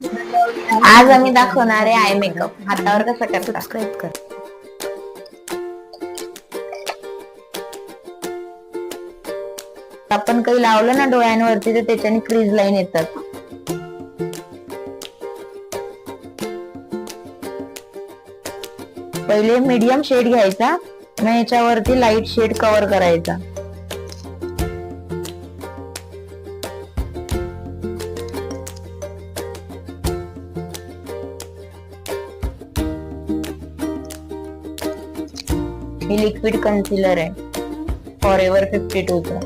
आज आम्ही दाखवणार आहे आय मेकअप. हातावर कसं करता. सबस्क्राईब कर. आपण काही लावलं ना डोळ्यांवरती तर त्याच्याने क्रीज लाईन येतात. पहिले मीडियम शेड घ्यायचा, मग याच्यावरती लाईट शेड कव्हर करायचा. हे लिक्विड कन्सिलर आहे फॉरएव्हर 52 चा.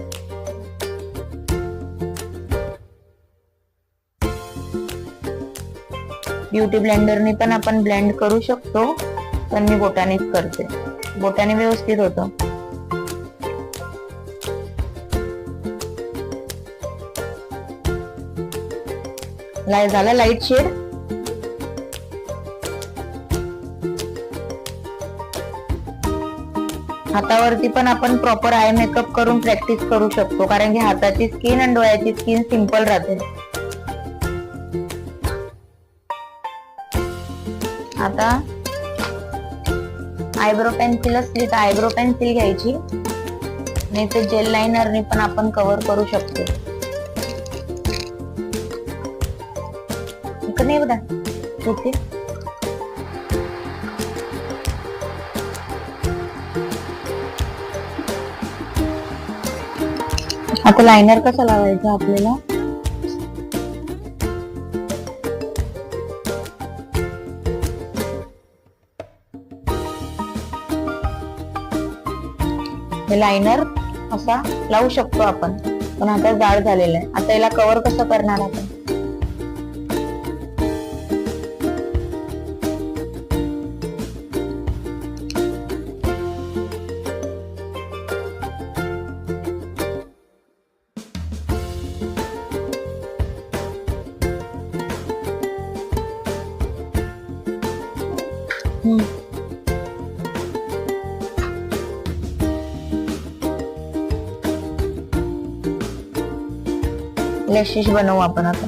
ब्युटी ब्लेंडरने पण आपण ब्लेंड करू शकतो, पण मी बोटानेच करते. बोटाने व्यवस्थित होतं. झालं लाईट शेड. हातावरती पण आपण प्रॉपर आय मेकअप करून प्रॅक्टिस करू शकतो, कारण की हाताची स्किन आणि डोळ्याची स्किन सिंपल राहते. आता आयब्रो पेन्सिल असली तर आयब्रो पेन्सिल घ्यायची, नाही तर जेल लाइनरने पण आपण कव्हर करू शकतो. नाही बघा ओके. आता लाइनर कसं लावायचं आपल्याला. हे लाइनर असा लावू शकतो आपण, पण आता जाड झालेला आहे. आता याला कव्हर कसं करणार आपण. लॅशेस बनवू आपण आता.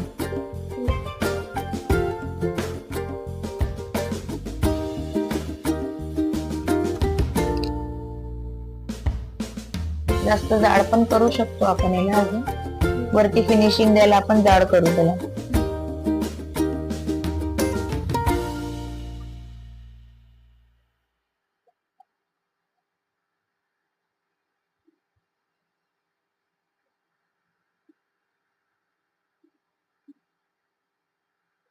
जास्त जाड पण करू शकतो आपण याला. अजून वरती फिनिशिंग द्यायला आपण जाड करू त्याला.